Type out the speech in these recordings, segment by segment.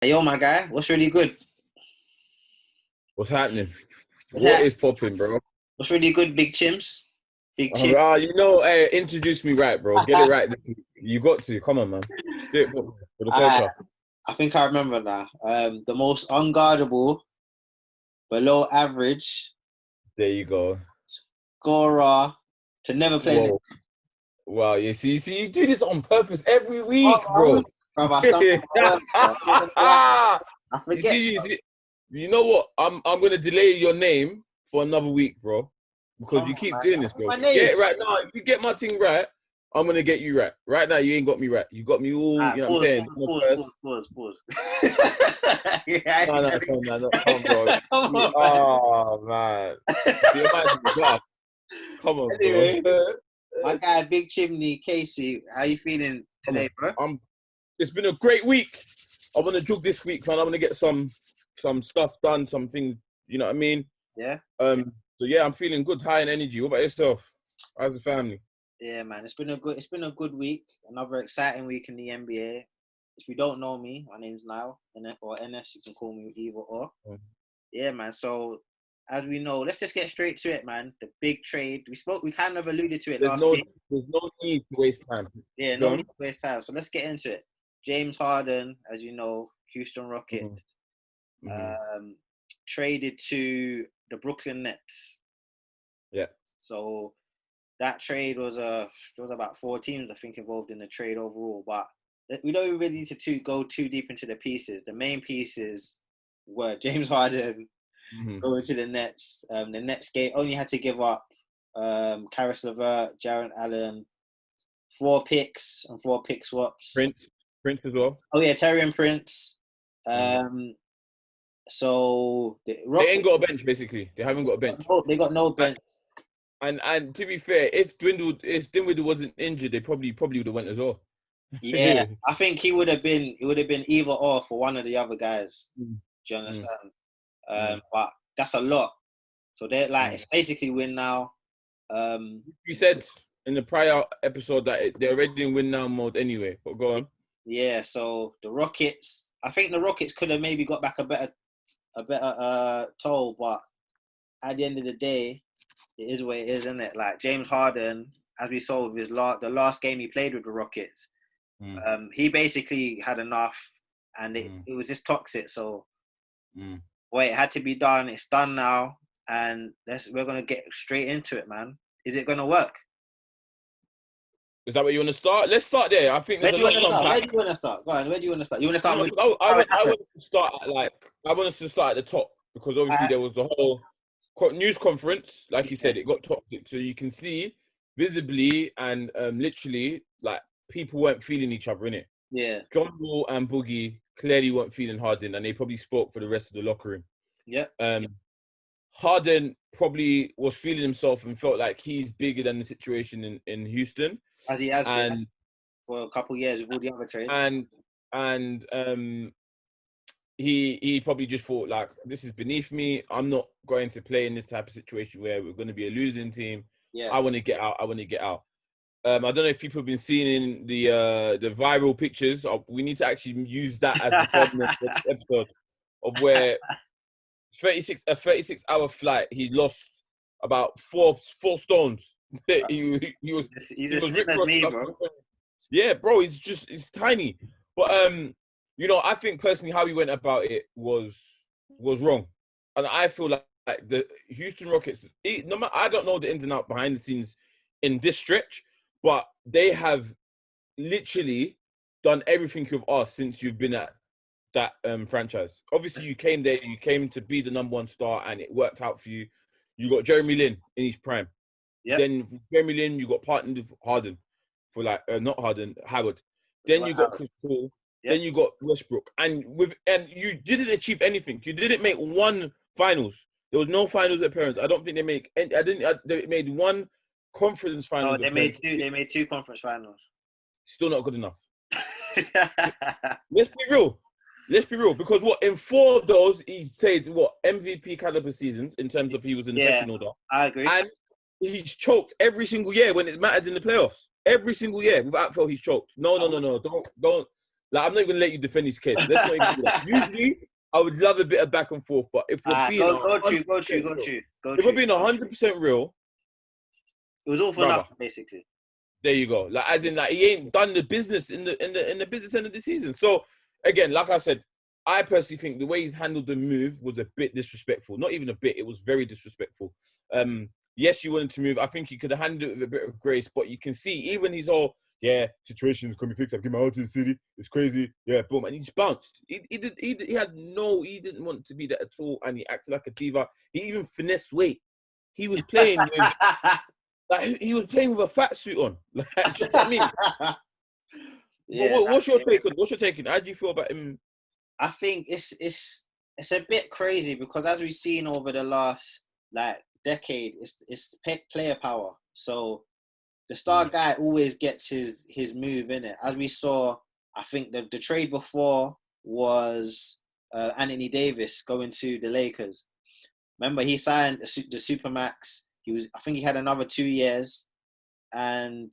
Hey, yo, my guy, what's really good? What's happening? What Yeah. is popping, bro? What's really good, Big Chims? Big Chim. Hey, introduce me right, bro. Get it right. You got to. Come on, man. Do it for the I, culture. I think I remember now. The most unguardable, below average There you go. scorer to never play in the. Whoa. Wow. You do this on purpose every Oh, week, I bro. would, bro, I stumbled my words, bro. I'm not gonna lie. I you forget. see, you see, you know what? I'm gonna delay your name for another week, bro, because Come you on, keep man. doing this, What's bro. my Get name? it right now. If you get my thing right, I'm gonna get you right. Right now, you ain't got me right. You got me all. You know what I'm Pause, saying? pause, I'm pause, pause, first. pause, pause. Yeah, I No, ain't no, trying to- come on, no, come on, bro. Come on, man. Oh man, your man's in the glass. Come on, bro. Anyway, my guy, Big Chimney, Casey, how you feeling Come today, on. bro? It's been a great week. I want to jog this week, man. I want to get some stuff done, something. You know what I mean? Yeah. So yeah, I'm feeling good, high in energy. What about yourself? How's the family? Yeah, man, it's been a good week. Another exciting week in the NBA. If you don't know me, my name's Niall, or NS. You can call me either or. Yeah, man. So as we know, let's just get straight to it, man. The big trade. We kind of alluded to it There's last no, week. there's no need to waste time. Yeah, Go no need on. to waste time. So let's get into it. James Harden, as you know, Houston hmm Rockets, hmm um, traded to the Brooklyn Nets. Yeah. So that trade was there was about four teams I think involved in the trade overall, but we don't really need to go too deep into the pieces. The main pieces were James Harden hmm going to the Nets. The Nets only had to give up Karis LeVert, Jaron Allen, four picks and four pick swaps. Prince, Prince as well. Oh yeah, Terry and Prince. hmm Um, so the They ain't Rockets, got a bench basically. They haven't got a bench. they got no bench. And to be fair, if Dinwiddie wasn't injured, they probably would have went as well. Yeah, I think he would have been. It would have been either or for one of the other guys. Mm, Do you mm, understand? mm, But that's a lot. So they're like, mm. it's basically win now. Um, You said in the prior episode that they're already in win now mode anyway. But go on. yeah. So the Rockets, I think the Rockets could have maybe got back a better toll, but at the end of the day, it is what it is, isn't it? Like James Harden, as we saw with the last game he played with the Rockets, Mm, he basically had enough, and it, mm, it was just toxic. So, mm. well, it had to be done. It's done now, and we're gonna get straight into it, man. Is it gonna work? Is that where you want to start? Let's start there. I think Where there's do a you want lot to to start? Where unpack. do you want to start? Go on. Where do you want to start? You want to start No, with 'cause how it I happened? want to start at I want us to start at the top because obviously Uh, there was the whole news conference, like you said, it got toxic. So you can see visibly and literally like people weren't feeling each other in it. yeah. John Wall and Boogie clearly weren't feeling Harden, and they probably spoke for the rest of the locker room. Yep. Um, Harden probably was feeling himself and felt like he's bigger than the situation in Houston, As he has been and for a couple of years with all the other trades. and and he probably just thought like this is beneath me. I'm not going to play in this type of situation where we're going to be a losing team. Yeah. I want to get out. I want to get out. I don't know if people have been seeing in the viral pictures. We need to actually use that as the thumbnail for this episode of where 36 hour flight. He lost about four stones. He was He's he as was slim Rick as Ross. me, bro. Yeah, bro, it's tiny. But I think personally how he went about it was wrong. And I feel like the Houston Rockets, no matter, I don't know the ins and out behind the scenes in this stretch, but they have literally done everything you've asked since you've been at that franchise. Obviously, you came there, you came to be the number one star, and it worked out for you. You got Jeremy Lin in his prime. Yep. Then Jeremy Lin, you got partnered with Harden for like not Harden, Howard. Then you got Chris Paul. Then Yep. you got Westbrook, and you didn't achieve anything. You didn't make one finals. There was no finals appearance. I don't think they make. They made one conference No, finals they made appearance. two. They made two conference finals. Still not good enough. Let's be real. Let's be real. Because what in four of those he played what MVP caliber seasons in terms of he was in the Yeah, pecking order, I agree. and he's choked every single year when it matters in the playoffs. Every single year without fail, he's choked. No. Don't. Like, I'm not even gonna let you defend his case. Let's not even do that. Usually, I would love a bit of back and forth, but if we're being go true. if we're being 100% real, it was all for brother, nothing, basically. there you go. Like, as in, like, he ain't done the business in the business end of the season. So again, like I said, I personally think the way he's handled the move was a bit disrespectful. Not even a bit; it was very disrespectful. Yes, you wanted to move. I think he could have handled it with a bit of grace, but you can see even his whole situations can be fixed. I've given my heart to the city. It's crazy. Yeah, boom, and he just bounced. He didn't want to be there at all, and he acted like a diva. He even finessed weight. He was playing with. Like, he was playing with a fat suit on. Like, do you know what I mean? Yeah. What's your take on? What's your take on? How do you feel about him? I think it's a bit crazy because as we've seen over the last decade, it's player power. So the star guy always gets his move in it. As we saw, I think the trade before was Anthony Davis going to the Lakers. Remember, he signed the Supermax. I think he had another 2 years, and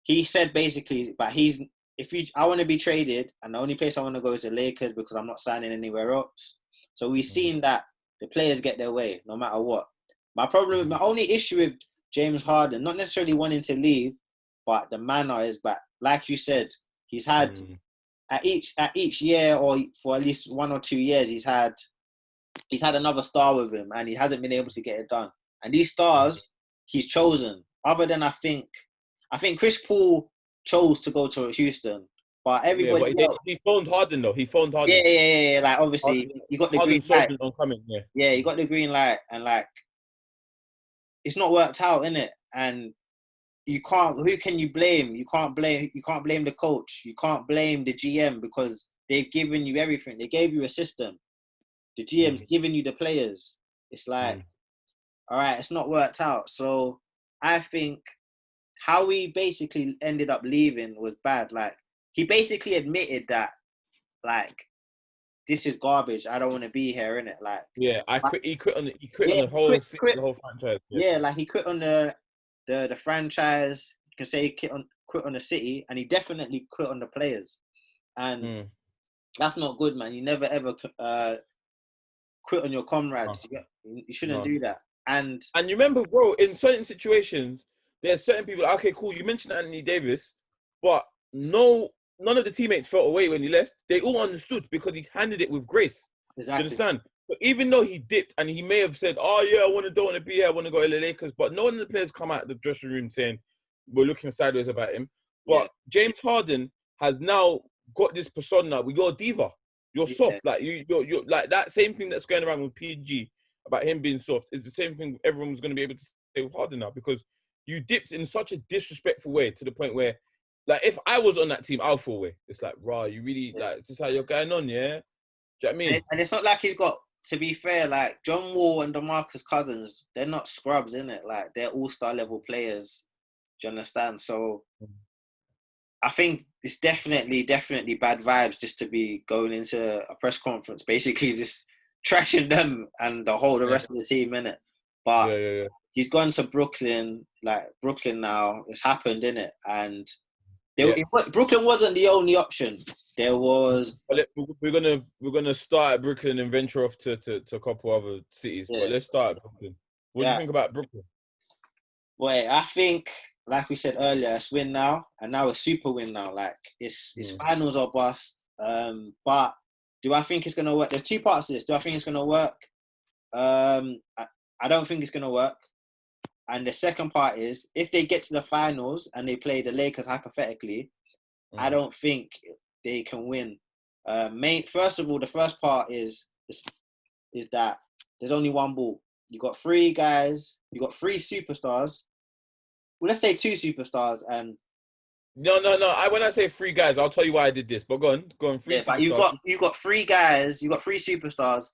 he said basically, but I want to be traded, and the only place I want to go is the Lakers because I'm not signing anywhere else. So we've seen that the players get their way no matter what. My only issue with James Harden, not necessarily wanting to leave, but the manner is back. Like you said, he's had at each year or for at least 1 or 2 years, he's had another star with him, and he hasn't been able to get it done. And these stars, he's chosen. Other than I think Chris Paul chose to go to Houston, but everybody else. He phoned Harden though. He phoned Harden. Yeah. Like obviously, you got the green light. Yeah, you got the green light, and like it's not worked out, innit? And you can't. Who can you blame? You can't blame the coach. You can't blame the GM because they've given you everything. They gave you a system. The GM's giving you the players. It's like, all right, it's not worked out. So I think how he basically ended up leaving was bad. Like, he basically admitted that, like, this is garbage. I don't want to be here, innit? Like, he quit on the whole franchise. Yeah, like he quit on the franchise. You can say he quit on the city, and he definitely quit on the players. And that's not good, man. You never ever quit on your comrades. You shouldn't do that. And you remember, bro, in certain situations, there's certain people. Okay, cool. You mentioned Anthony Davis, but none of the teammates felt away when he left. They all understood because he handled it with grace. Exactly. Do you understand? But even though he dipped and he may have said, "Oh yeah, don't want to be here. I want to go to the Lakers," but none of the players come out of the dressing room saying we're looking sideways about him. But James Harden has now got this persona. You're a diva. You're soft. Like you're like that same thing that's going around with PG about him being soft. It's the same thing everyone's going to be able to say with Harden now because you dipped in such a disrespectful way to the point where, like, if I was on that team, I'll fall away. It's like, rah, you really like this is how you're going on, yeah? Do you know what I mean? And it's not like he's got. To be fair, like John Wall and DeMarcus Cousins, they're not scrubs, innit? Like they're all-star level players. Do you understand? So I think it's definitely bad vibes just to be going into a press conference, basically just trashing them and the rest of the team, innit? But he's gone to Brooklyn, now. It's happened, innit? And Brooklyn wasn't the only option. There was. We're gonna start at Brooklyn and venture off to a couple other cities. But let's start at Brooklyn. What do you think about Brooklyn? Well, I think, like we said earlier, it's win now, and now it's super win now. Like it's finals or bust. But do I think it's gonna work? There's two parts to this. Do I think it's gonna work? I don't think it's gonna work. And the second part is, if they get to the finals and they play the Lakers hypothetically, I don't think they can win. First of all, the first part is that there's only one ball. You got 3 guys. You got 3 superstars. Well, let's say 2 superstars and. No. When I say 3 guys, I'll tell you why I did this. But go on. 3 superstars. But you've got 3 guys. You got 3 superstars.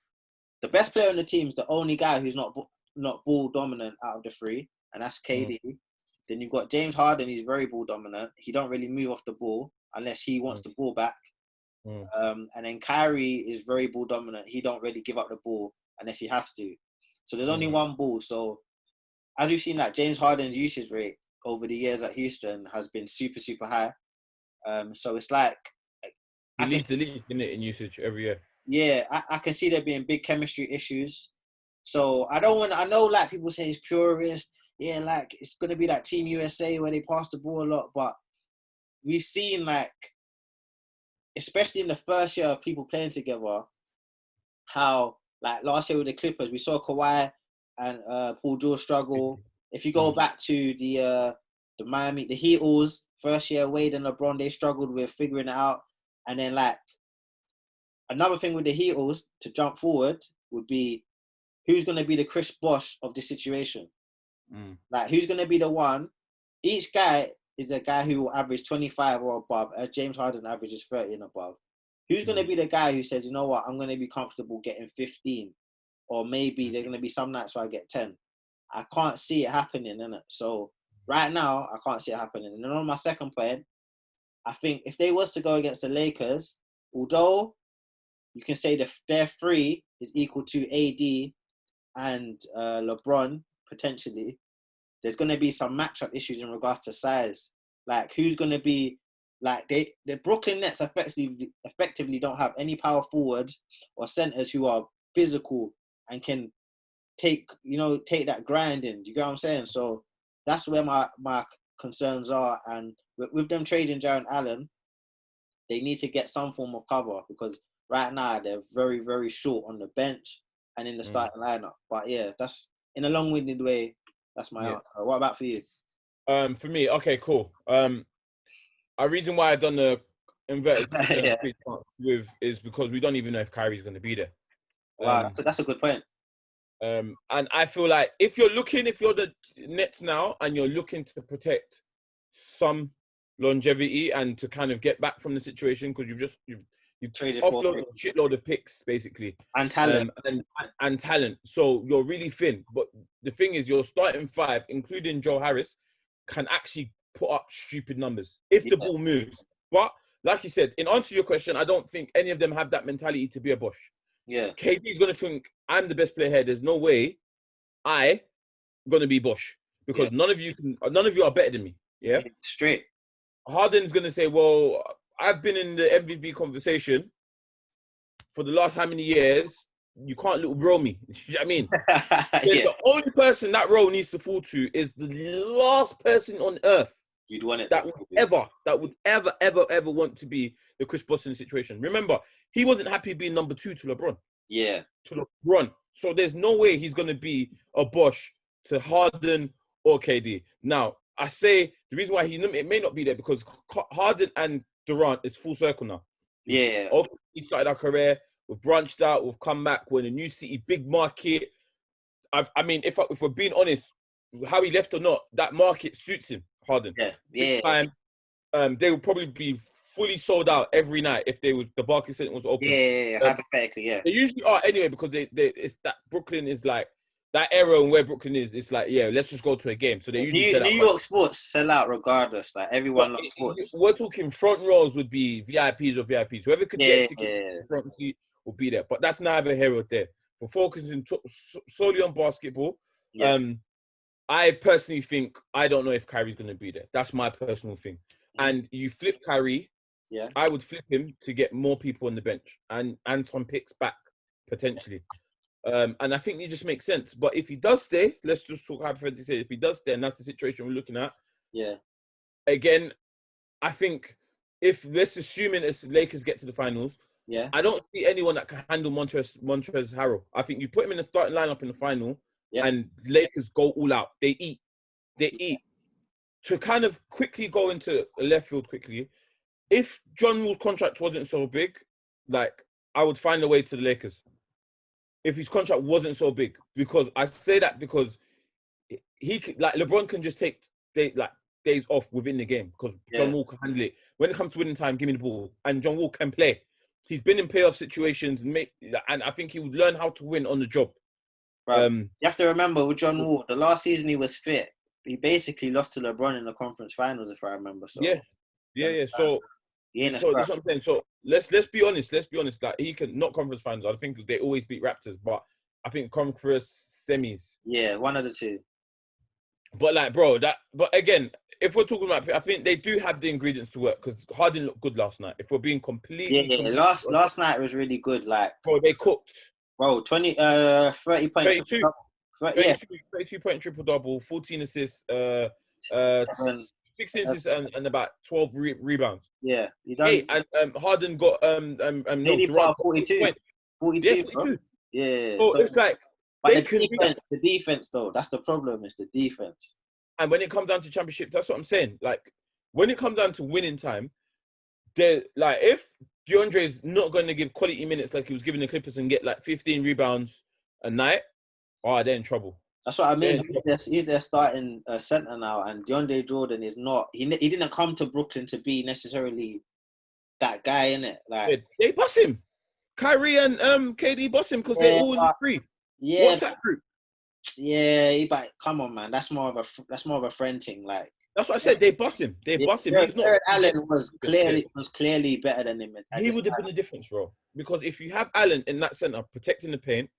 The best player on the team is the only guy who's not ball dominant out of the 3, and that's KD. Then you've got James Harden. He's very ball dominant. He don't really move off the ball unless he wants the ball back. And then Kyrie is very ball dominant. He don't really give up the ball unless he has to. So there's only one ball. So as we've seen, like James Harden's usage rate over the years at Houston has been super, super high. So it's like He leads the league in usage every year. Yeah, I can see there being big chemistry issues. So I don't want. I know like people say it's purist. Yeah, like it's gonna be like Team USA where they pass the ball a lot, but we've seen like, especially in the first year of people playing together, how like last year with the Clippers, we saw Kawhi and Paul George struggle. If you go back to the Miami, the Heatles first year, Wade and LeBron, they struggled with figuring it out. And then like another thing with the Heatles to jump forward would be who's going to be the Chris Bosh of this situation. Like who's going to be the one? Each guy is a guy who will average 25 or above. James Harden averages 30 and above. Who's going to be the guy who says, you know what, I'm going to be comfortable getting 15, or maybe there's going to be some nights where I get 10. I can't see it happening, innit? So right now, I can't see it happening. And then on my second point, I think if they was to go against the Lakers, although you can say that their three is equal to AD and LeBron, potentially, there's going to be some matchup issues in regards to size. Like, who's going to be... Like, the Brooklyn Nets effectively don't have any power forwards or centers who are physical and can take that grind in. You get what I'm saying? So that's where my concerns are. And with them trading Jarrett Allen, they need to get some form of cover, because right now they're very, very short on the bench and in the starting lineup. But yeah, that's in a long-winded way. That's my answer. What about for you? For me, okay, cool. A reason why I done the inverted with is because we don't even know if Kyrie's going to be there. Wow, that's a good point. And I feel like if you're the Nets now and you're looking to protect some longevity and to kind of get back from the situation, because you've traded offloaded a shitload of picks basically and talent and talent, so you're really thin. But the thing is, your starting five, including Joe Harris, can actually put up stupid numbers if the ball moves. But like you said, in answer to your question, I don't think any of them have that mentality to be a Bosh. Yeah, KD's gonna think I'm the best player here. There's no way I'm gonna be Bosh, because none of you are better than me. Yeah, straight. Harden's gonna say, well, I've been in the MVP conversation for the last how many years? You can't little bro me. You know what I mean? The only person that role needs to fall to is the last person on earth you'd want it that would ever want to be the Chris Boston situation. Remember, he wasn't happy being number 2 to LeBron. Yeah. To LeBron. So there's no way he's going to be a Bosh to Harden or KD. Now, I say the reason why it may not be there because Harden and Durant is full circle now. Yeah. He started our career. We've branched out. We've come back. We're in a new city, big market. I mean, if we're being honest, how he left or not, that market suits him, Harden. Yeah. Big time. They would probably be fully sold out every night if the Barclays Center was open. Yeah. Hypothetically, yeah. They usually are anyway, because it's that Brooklyn is like that era, and where Brooklyn is, it's like, yeah, let's just go to a game. So they usually sell out. New York sports sell out regardless. Like everyone loves sports. We're talking front rows would be VIPs or VIPs. Whoever could get tickets to the front seat will be there. But that's neither here or there. For focusing solely on basketball, I personally think, I don't know if Kyrie's going to be there. That's my personal thing. And you flip Kyrie, I would flip him to get more people on the bench and some picks back, potentially. And I think it just makes sense. But if he does stay, let's just talk hypothetically. If he does stay, and that's the situation we're looking at, again, I think if, let's assume it's Lakers get to the finals, I don't see anyone that can handle Montrezl Harrell. I think you put him in the starting lineup in the final, and Lakers go all out. They eat. To kind of quickly go into left field quickly, if John Wall's contract wasn't so big, like, I would find a way to the Lakers. If his contract wasn't so big, because I say that because he could, like, LeBron can just take days off within the game, because John Wall can handle it. When it comes to winning time, give me the ball, and John Wall can play. He's been in playoff situations, and I think he would learn how to win on the job. Right. You have to remember with John Wall, the last season he was fit, he basically lost to LeBron in the conference finals, if I remember. So yeah. So that's what I'm saying. So let's be honest. Like, he can, not conference finals. I think they always beat Raptors, but I think conference semis. Yeah, one of the two. But like, bro, but again, if we're talking about, I think they do have the ingredients to work because Harden looked good last night. If we're being completely last night was really good. Like, bro, they cooked. Bro, 30 points. 32, 32 point triple double, 14 assists, 16 assists and about 12 rebounds. Yeah, he done. Hey, and Harden got Durant got 42 points. 42. Yeah, 42. Bro. Yeah. So it's like but the defense though, that's the problem. It's the defense. And when it comes down to championship, that's what I'm saying. Like when it comes down to winning time, they're like if DeAndre is not going to give quality minutes like he was giving the Clippers and get like 15 rebounds a night, they're in trouble. That's what I mean. He's their starting center now, and DeAndre Jordan is not. He didn't come to Brooklyn to be necessarily that guy, innit? Like they bust him. Kyrie and KD bust him because they're all in the free. Yeah, what's that group? Yeah, but come on, man. That's more of a friend thing. Like that's what I said. They bust him. He's not. Jared Allen was clearly better than him. He would have been the difference, bro. Because if you have Allen in that center protecting the paint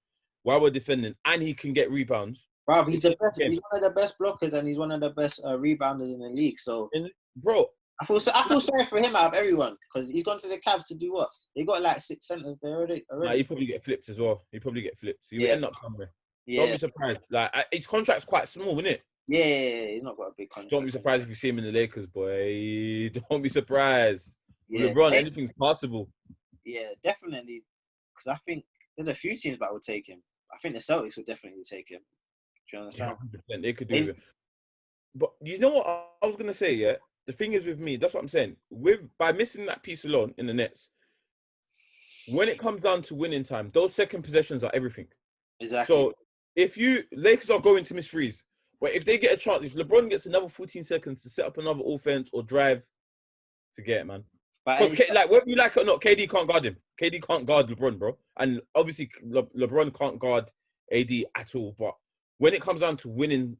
while we're defending, and he can get rebounds, bro, he's the best. He's one of the best blockers, and he's one of the best rebounders in the league. So, bro, I feel sorry for him out of everyone because he's gone to the Cavs to do what? They got like 6 centers there already. Nah, he probably get flipped as well. He will end up somewhere. Yeah. Don't be surprised. Like his contract's quite small, isn't it? Yeah, he's not got a big contract. Don't be surprised if you see him in the Lakers, boy. Don't be surprised. Yeah, LeBron, anything's possible. Yeah, definitely. Because I think there's a few teams that would take him. I think the Celtics would definitely take him. Do you understand? Yeah, 100%. They could do it. But you know what I was gonna say? Yeah, the thing is with me, that's what I'm saying. By missing that piece alone in the Nets, when it comes down to winning time, those second possessions are everything. Exactly. So if Lakers are going to miss threes, but if they get a chance, if LeBron gets another 14 seconds to set up another offense or drive, forget it, man. Because whether you like it or not, KD can't guard him. KD can't guard LeBron, bro. And obviously LeBron can't guard AD at all. But when it comes down to winning.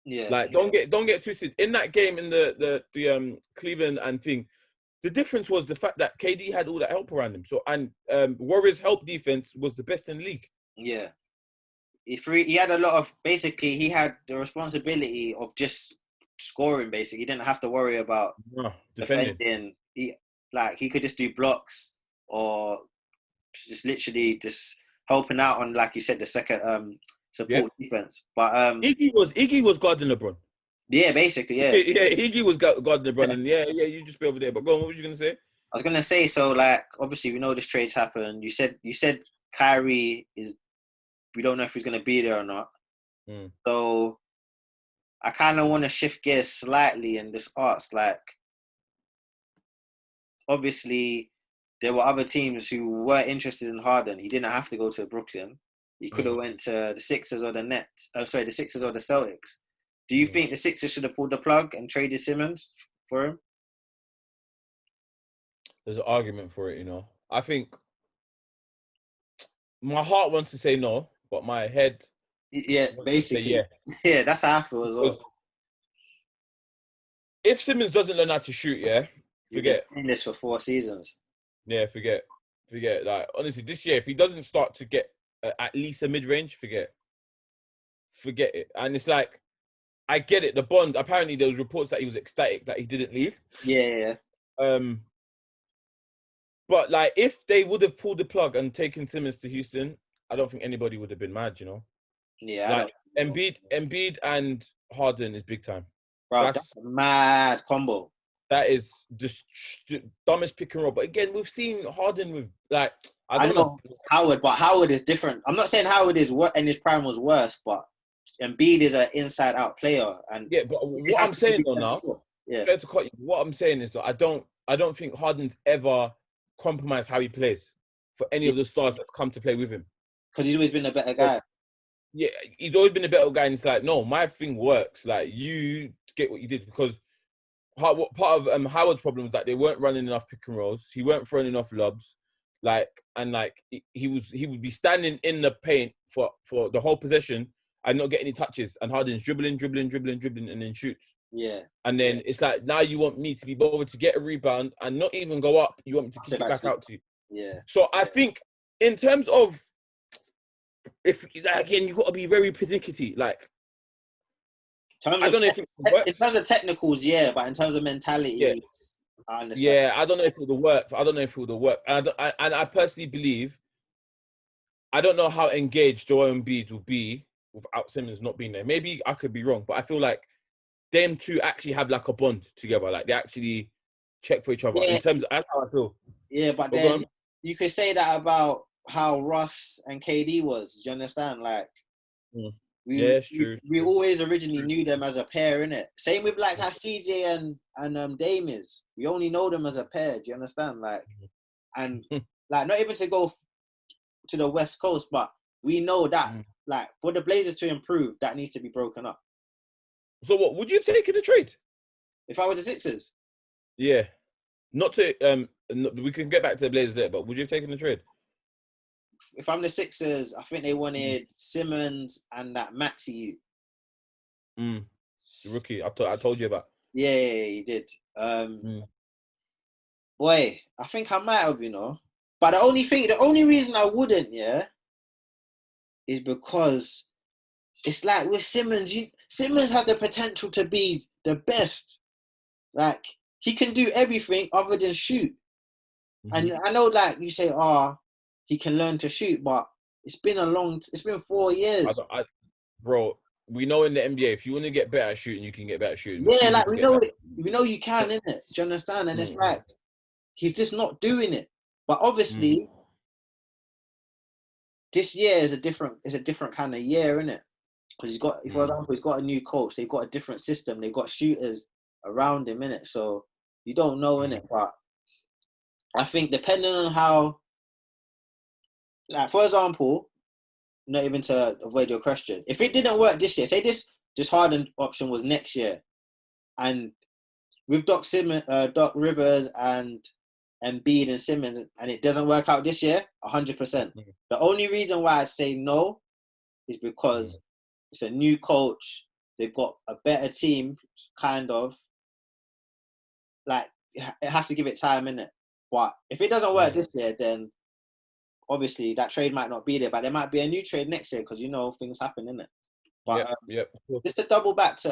Yeah. Like don't get twisted. In that game in the Cleveland and thing, the difference was the fact that KD had all that help around him. So Warriors' help defense was the best in the league. Yeah. He had a lot of he had the responsibility of just scoring. Basically, he didn't have to worry about defending. He could just do blocks or just literally just helping out on, like you said, the second support defense. But Iggy was guarding LeBron. Yeah, basically, yeah. Iggy was guarding LeBron, and you just be over there. But go on, what were you gonna say? I was gonna say, so like obviously we know this trade's happened. You said Kyrie is. We don't know if he's going to be there or not. So I kind of want to shift gears slightly and just ask, like, obviously there were other teams who were interested in Harden. He didn't have to go to Brooklyn. He could have went to the Sixers or the Nets. The Sixers or the Celtics. Do you think the Sixers should have pulled the plug and traded Simmons for him? There's an argument for it, you know. I think my heart wants to say no. But my head, basically, yeah, that's how I feel as well. If Simmons doesn't learn how to shoot, forget. He's been this for 4 seasons. Yeah, forget. Like honestly, this year, if he doesn't start to get at least a mid-range, forget it. And it's like, I get it. The bond. Apparently, there was reports that he was ecstatic that he didn't leave. Yeah. But like, if they would have pulled the plug and taken Simmons to Houston, I don't think anybody would have been mad, you know. Yeah, like Embiid and Harden is big time. Bro, that's a mad combo. That is just dumbest pick and roll. But again, we've seen Harden with like I don't know Howard, but Howard is different. I'm not saying Howard is what in his prime was worse, but Embiid is an inside-out player. And yeah, but what I'm saying though now, what I'm saying is that I don't think Harden's ever compromised how he plays for any of the stars that's come to play with him. Because he's always been a better guy. Yeah, he's always been a better guy, and it's like, no, my thing works. Like, you get what you did, because part of Howard's problem was that they weren't running enough pick and rolls. He weren't throwing enough lobs. He would be standing in the paint for the whole possession and not get any touches. And Harden's dribbling, and then shoots. Yeah. And then it's like, now you want me to be bothered to get a rebound and not even go up. You want me to kick it back out to you. Yeah. So I think in terms of, if again, you've got to be very persnickety. Like, terms I of don't know if it in works. terms of technicals, yeah, but in terms of Yeah, mentality, I understand. yeah. I don't know if it would work. I don't know if it would work. And I personally believe I don't know how engaged Joel Embiid will be without Simmons not being there. Maybe I could be wrong, but I feel like them two actually have like a bond together. Like they actually check for each other. In Yeah, terms of that's how I feel. yeah, but But go on. then you could say that about how Russ and KD was. Do you understand? Like Mm. we Yeah, it's we, true. It's we true. always originally True. knew them as a pair, innit? Same with like Mm. how CJ and Dame is. We only know them as a pair. Do you understand? Like and like not even to go to the West Coast, but we know that Mm. like for the Blazers to improve, that needs to be broken up. So what would you have taken a trade? If I was the Sixers, Yeah, not to we can get back to the Blazers there, but would you have taken the trade? if I'm the Sixers, I think they Mm. wanted Simmons and that Maxi. Mm. The rookie, I told you about. Yeah, you did. Mm. Boy, I think I might have, But the only reason I wouldn't, yeah, is because it's like with Simmons. Simmons has the potential to be the best. Like he can do everything other than shoot. Mm-hmm. And I know, like you say, he can learn to shoot, but it's been 4 years. Bro, we know in the NBA, if you want to get better at shooting, you can get better at shooting. We've Yeah, seen like people we get know better. it. We know you can, innit? Do you understand? And it's Mm-hmm. like he's just not doing it. But Mm-hmm. obviously, this year is a different kind of year, isn't it? Because for example, he's got a new coach. They've got a different system. They've got shooters around him, innit? So you don't know, innit? But I think depending on how, like for example, not even to avoid your question, if it didn't work this year, say this Harden option was next year, and with Doc Rivers and Embiid and Simmons, and it doesn't work out this year, 100%. The only reason why I say no is because it's a new coach. They've got a better team, kind of. Like, it have to give it time, innit? But if it doesn't work this year, then obviously that trade might not be there. But there might be a new trade next year because, things happen, innit? But Yep. just to double back to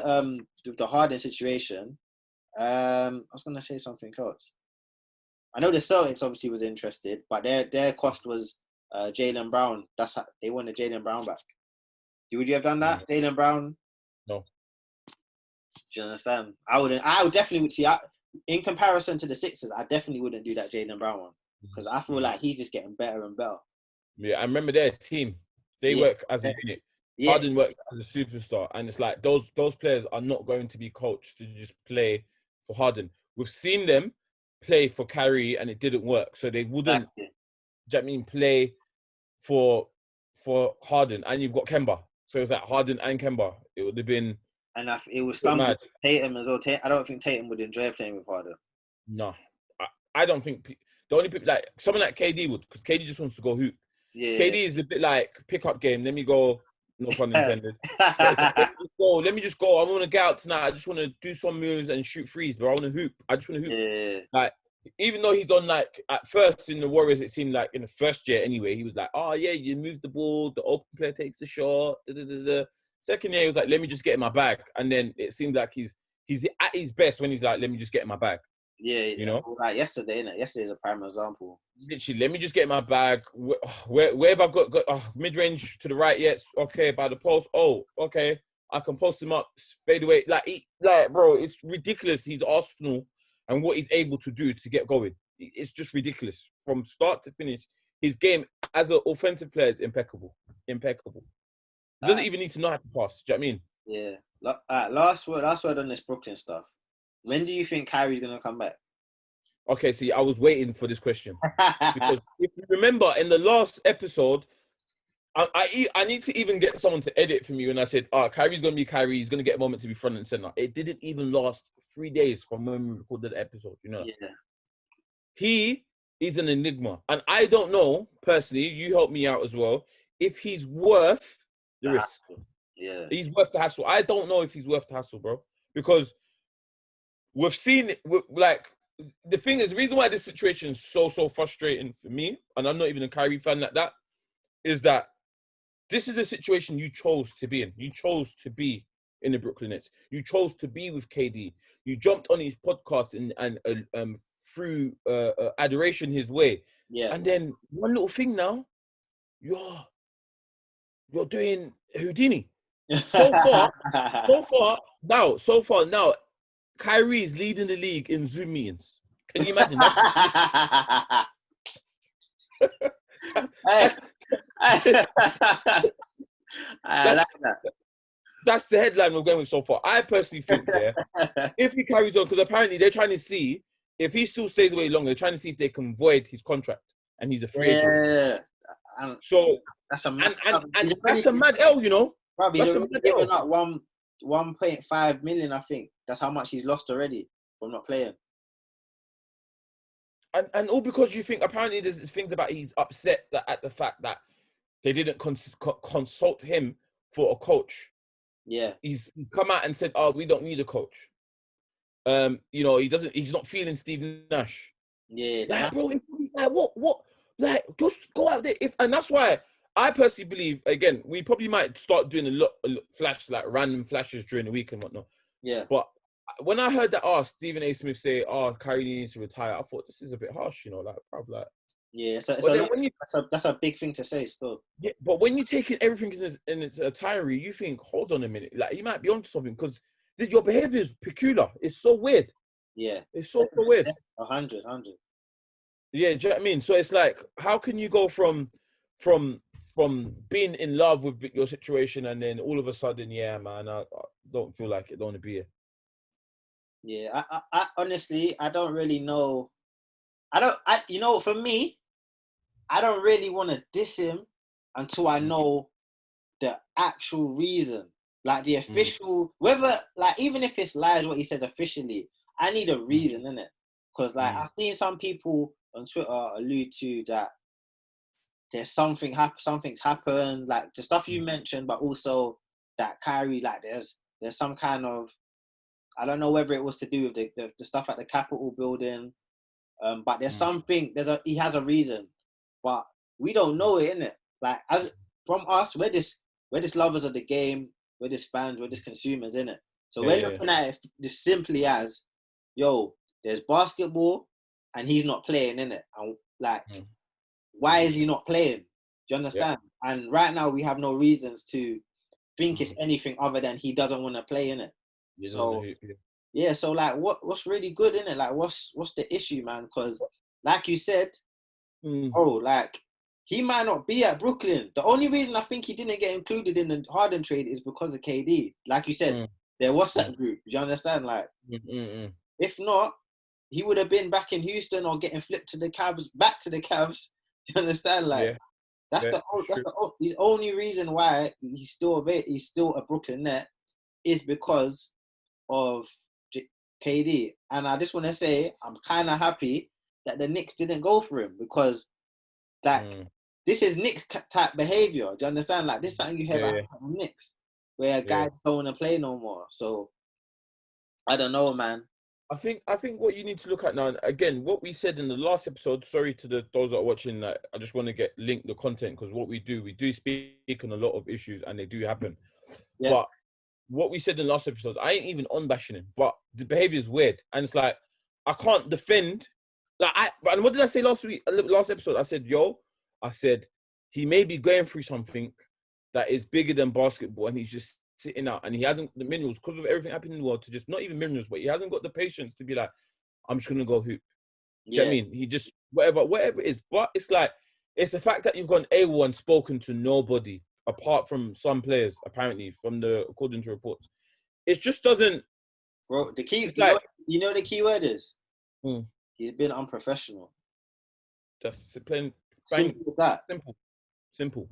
the Harden situation, I was going to say something else. I know the Celtics obviously was interested, but their cost was Jaylen Brown. That's how they wanted Jaylen Brown back. Would you have done that, Jaylen Brown? No. Do you understand? I wouldn't. I would definitely see. In comparison to the Sixers, I definitely wouldn't do that Jaylen Brown one because I feel like he's just getting better and better. Yeah, I remember their team. They work as a unit. Yeah. Harden works as a superstar, and it's like those players are not going to be coached to just play for Harden. We've seen them play for Kyrie, and it didn't work, so they wouldn't. Exactly. Do you know what I mean, play for Harden, and you've got Kemba, so it's like Harden and Kemba. It would have been. And it was stumbled Tatum as well. I don't think Tatum would enjoy playing with Harden. No, I don't think the only people like someone like KD would, because KD just wants to go hoop. Yeah. KD is a bit like pickup game. Let me go. No pun intended. Let me just go. I want to get out tonight. I just want to do some moves and shoot threes, but I want to hoop. I just want to hoop. Yeah. Like, even though he's done like at first in the Warriors, it seemed like in the first year anyway, he was like, oh yeah, you move the ball, the open player takes the shot. Second year, he was like, let me just get in my bag. And then it seemed like he's at his best when he's like, let me just get in my bag. Yeah, like yesterday, innit? Yesterday's a prime example. Literally, let me just get in my bag. Where have I got mid-range to the right yet? Okay, by the post. Oh, okay. I can post him up, fade away. Bro, it's ridiculous. He's Arsenal and what he's able to do to get going. It's just ridiculous. From start to finish, his game as an offensive player is impeccable. Impeccable. He doesn't even need to know how to pass. Do you know what I mean? Yeah. Last word on this Brooklyn stuff. When do you think Kyrie's going to come back? Okay, see, I was waiting for this question. Because if you remember, in the last episode, I need to even get someone to edit for me when I said, Kyrie's going to be Kyrie. He's going to get a moment to be front and center. It didn't even last 3 days from when we recorded the episode, Yeah. He is an enigma. And I don't know, personally, you help me out as well, if he's worth the risk. Yeah. He's worth the hassle. I don't know if he's worth the hassle, bro. Because we've seen it, the thing is, the reason why this situation is so frustrating for me, and I'm not even a Kyrie fan like that, is that this is a situation you chose to be in. You chose to be in the Brooklyn Nets. You chose to be with KD. You jumped on his podcast and through adoration his way. Yeah. And then one little thing now, you're doing Houdini. So far now, Kyrie is leading the league in Zoom meetings. Can you imagine? I like that. That's the headline we're going with so far. I personally think, if he carries on, because apparently they're trying to see if he still stays away longer. They're trying to see if they can void his contract, and he's a free agent. So that's a mad L, you know. Bro, he's already given up 1.5 million. I think that's how much he's lost already from not playing. And all because you think apparently there's things about he's upset at the fact that they didn't consult him for a coach. Yeah, he's come out and said, "Oh, we don't need a coach." You know, he's not feeling Steve Nash. Yeah, like, bro, like what? Like, just go out there. And that's why I personally believe. Again, we probably might start doing a lot random flashes during the week and whatnot. Yeah, but when I heard that, Stephen A. Smith say, Kyrie needs to retire, I thought this is a bit harsh, you know, like, probably like. Yeah, that's a big thing to say still. Yeah, but when you take everything in its entirety, you think, hold on a minute, like you might be onto something because your behavior is peculiar. It's so weird. Yeah, it's so weird. 100. Yeah, do you know what I mean? So it's like, how can you go from being in love with your situation and then all of a sudden, yeah, man, I don't feel like it. Don't want to be here. Yeah, I honestly, I don't really know. For me, I don't really want to diss him until I know the actual reason, like the official, whether, like, even if it's lies what he says officially, I need a reason, innit? Because, like, I've seen some people on Twitter allude to that there's something's happened, like the stuff you mentioned, but also that Kyrie, like, there's some kind of, I don't know whether it was to do with the stuff at the Capitol building, but there's something, he has a reason, but we don't know it, innit? Like, as from us, we're just lovers of the game, we're just fans, we're just consumers, innit? So we're looking at it just simply as, yo, there's basketball and he's not playing, innit? And like, why is he not playing? Do you understand? Yeah. And right now we have no reasons to think it's anything other than he doesn't want to play, innit? So yeah, so like what's really good, innit? Like what's the issue, man? Because like you said, like he might not be at Brooklyn. The only reason I think he didn't get included in the Harden trade is because of KD. Like you said, their WhatsApp group. Do you understand? Like, if not, he would have been back in Houston or getting flipped to the Cavs, back to the Cavs. You understand? Like, that's the only reason why he's still a Brooklyn Net is because of KD. And I just want to say I'm kind of happy that the Knicks didn't go for him because, like, this is Knicks type behavior. Do you understand? Like, this is something you hear about from Knicks, where guys don't want to play no more. So I don't know, man. I think what you need to look at now, and again, what we said in the last episode, sorry to those that are watching, I just want to link the content, because what we do speak on a lot of issues and they do happen. Yeah. But what we said in the last episode, I ain't even on bashing him, but the behavior is weird. And it's like, I can't defend. And what did I say last episode? I said, he may be going through something that is bigger than basketball and he's just sitting out and he hasn't the minerals because of everything happening in the world to just, not even minerals, but he hasn't got the patience to be like, I'm just going to go hoop. Do you know what I mean? He just, whatever it is. But it's like, it's the fact that you've gone AWOL and spoken to nobody apart from some players, apparently, according to reports. It just doesn't. Bro, the key, you know the key word is? He's been unprofessional. That's plain. Simple as that. Simple.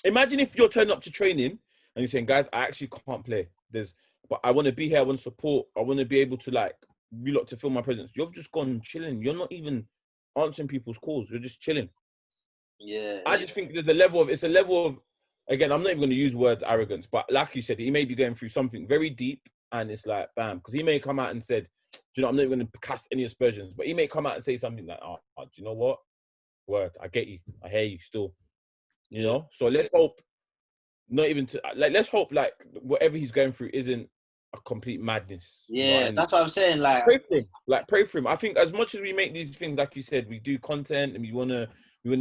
Imagine if you're turning up to training and you're saying, guys, I actually can't play. But I want to be here. I want to support. I want to be able to, like, you lot to feel my presence. You've just gone chilling. You're not even answering people's calls. You're just chilling. Yeah. I just think there's it's a level of, again, I'm not even going to use the word arrogance, but like you said, he may be going through something very deep and it's like, bam. Because he may come out and said, do you know, I'm not even going to cast any aspersions, but he may come out and say something like, oh, do you know what? Word, I get you. I hear you still. You know? So let's hope not even to like. Let's hope like whatever he's going through isn't a complete madness. You know what Yeah, I mean? that's what I'm saying. Like, Pray for him. Like pray for him. I think as much as we make these things, like you said, we do content and we wanna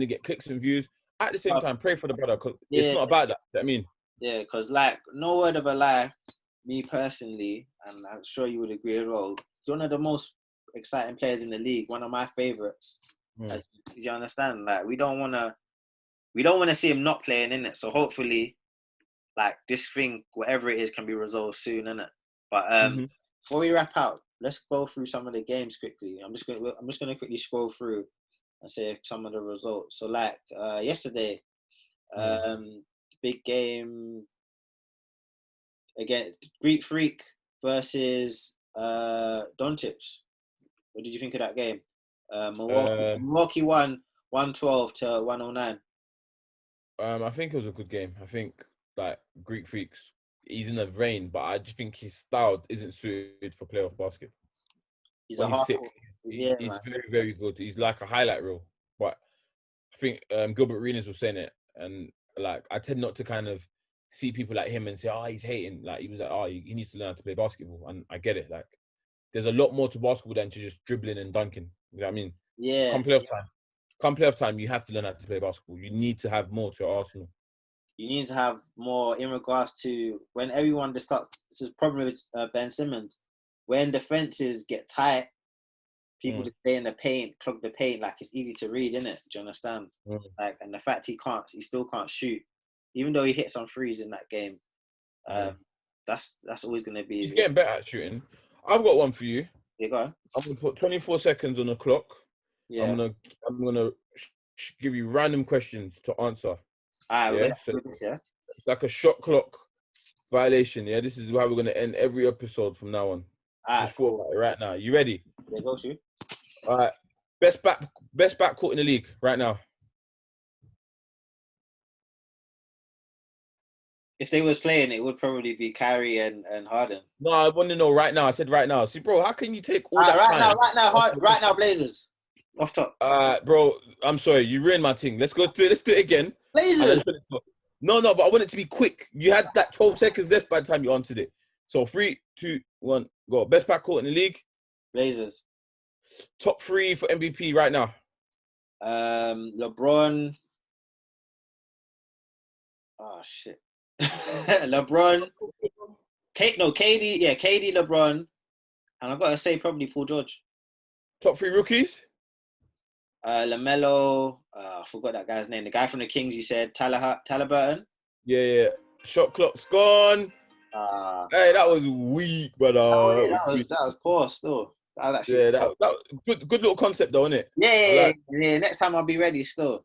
get clicks and views. At the same time, pray for the brother because it's yeah, not about that. I mean, yeah, because like, no word of a lie, me personally, and I'm sure you would agree as well. He's one of the most exciting players in the league. One of my favorites. mm, You understand? Like, we don't wanna see him not playing in it. So hopefully, like this thing, whatever it is, can be resolved soon, innit? But mm-hmm. before we wrap out, let's go through some of the games quickly. I'm just gonna quickly scroll through and say some of the results. So like yesterday, big game against Greek Freak versus Doncic. What did you think of that game? Milwaukee won 112 to 109. I think it was a good game. I think like Greek Freaks, he's in the vein, but I just think his style isn't suited for playoff basket. He's But a he's hard, sick. yeah, He's man. very, very good. He's like a highlight reel. But I think Gilbert Arenas was saying it, and like I tend not to kind of see people like him and say, "Oh, he's hating." Like he was like, "Oh, he needs to learn how to play basketball," and I get it. Like there's a lot more to basketball than to just dribbling and dunking. You know what I mean? Yeah, Come playoff time, you have to learn how to play basketball. You need to have more to your arsenal. you need to have more in regards to when everyone just starts. This is a problem with Ben Simmons. When defenses get tight, people Mm, just stay in the paint, clog the paint. Like it's easy to read, innit? Do you understand? mm. Like, and the fact he still can't shoot, even though he hit some threes in that game. Yeah. That's always gonna be He's his. getting better at shooting. I've got one for you. Yeah, go on. I'm gonna put 24 seconds on the clock. Yeah. I'm gonna give you random questions to answer. Alright, we're Yeah, gonna so do this. Yeah. it's like a shot clock violation. Yeah, this is how we're gonna end every episode from now on. Alright, Just thought cool. about it right now. You ready? Yeah, go to. All right. Best backcourt in the league right now. If they was playing, it would probably be Kyrie and Harden. No, I want to know right now. I said right now. See, bro, how can you take all Alright, that right now, time? right now, Blazers. Off top. Bro, I'm sorry, you ruined my thing. Let's do it again. Blazers. No, but I want it to be quick. You had that 12 seconds left by the time you answered it. So 3, 2, 1, go. Best backcourt in the league. Blazers. Top 3 for MVP right now. LeBron. Oh shit. LeBron. KD. Yeah, KD, LeBron, and I've got to say probably Paul George. Top 3 rookies. LaMelo. I forgot that guy's name. The guy from the Kings. You said Tyler Burton. Yeah. Shot clock's gone. Hey, that was weak, but that was poor still. That was actually that good little concept though, isn't it? Yeah. Next time I'll be ready still.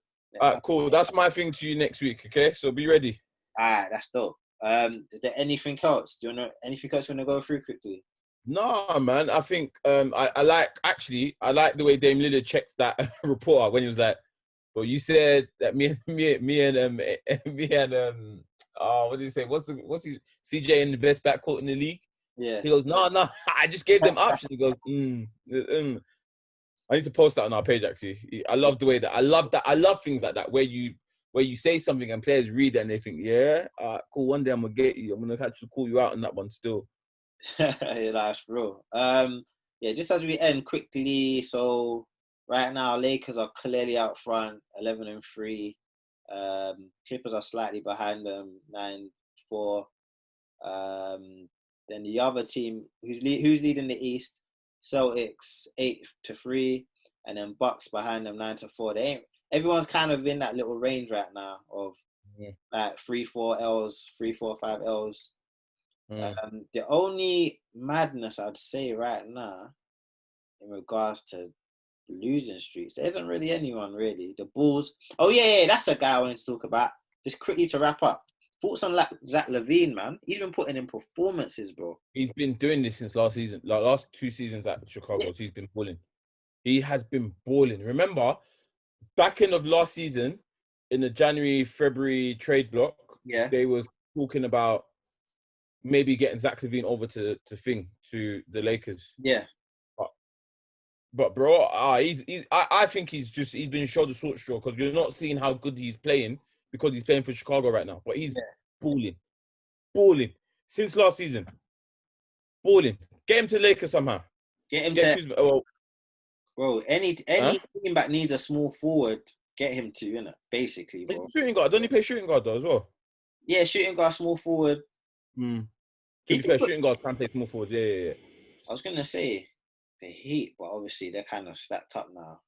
Cool. That's my thing to you next week. Okay, so be ready. Alright, that's dope. Is there anything else? Do you want anything else you want to go through quickly? No, man. I think I like the way Dame Lillard checked that reporter when he was like, "Well, you said that me and what did he say? What's his CJ in the best backcourt in the league?" Yeah. He goes, "No, I just gave them options." He goes, I need to post that on our page. Actually, I love the way that I love things like that where you say something and players read it and they think, yeah, cool. One day I'm gonna get you. I'm gonna actually call you out on that one still. Yeah, that's real. Yeah, just as we end quickly, so right now Lakers are clearly out front, 11-3. Clippers are slightly behind them, 9-4. Then the other team who's leading the East, Celtics 8-3, and then Bucks behind them 9-4. Everyone's kind of in that little range right now of like 3-4 L's, 3-4-5 L's. The only madness I'd say right now in regards to losing streaks, there isn't really anyone really. The Bulls. Oh yeah, that's a guy I wanted to talk about. Just quickly to wrap up. Thoughts on Zach LaVine, man? He's been putting in performances, bro. He's been doing this since last season. Like last 2 seasons at Chicago, yeah. He's been balling. He has been balling. Remember, back end of last season, in the January-February trade block, they was talking about maybe getting Zach LaVine over to the Lakers. Yeah. But bro, I think he's been shoulder short straw because you're not seeing how good he's playing because he's playing for Chicago right now. But balling since last season. Balling. Get him to Lakers somehow. Get him to. Kuzma. Oh, Bro, any team that needs a small forward, get him to, basically, bro. He's shooting guard. Don't he play shooting guard though as well? Yeah, shooting guard, small forward. To be fair, shooting guard can play small forward. Yeah. I was gonna say the Heat, but obviously they're kind of stacked up now.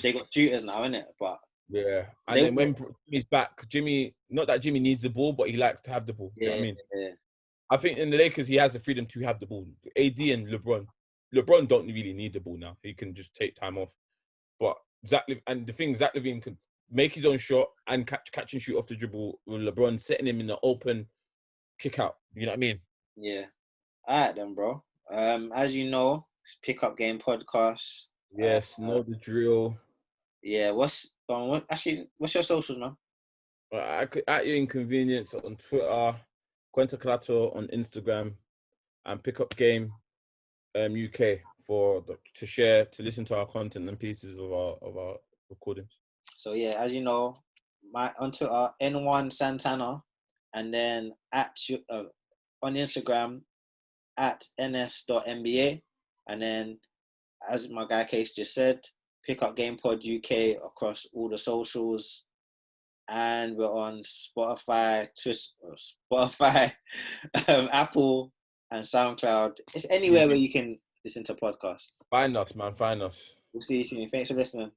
They got shooters now, innit? But yeah, and then when Jimmy's back, not that Jimmy needs the ball, but he likes to have the ball. Yeah, you know what I mean? Yeah. I think in the Lakers he has the freedom to have the ball. AD and LeBron don't really need the ball now. He can just take time off. But Zach LaVine can make his own shot and catch and shoot off the dribble with LeBron setting him in the open kick out. You know what I mean? Yeah. All right then, bro. As you know, it's Pick Up Game Podcast. Yes, know the drill. Yeah, what's your socials, man? At Your Inconvenience on Twitter, Quenta Clato on Instagram, and Pick Up Game UK to listen to our content and pieces of our recordings. So yeah, as you know, on Twitter, N1 Santana, and then on Instagram at ns.nba, and then as my guy Case just said, Pick Up GamePodUK across all the socials, and we're on Spotify, Apple, and SoundCloud. It's anywhere where you can listen to podcasts. Find us, man. Find us. We'll see you soon. Thanks for listening.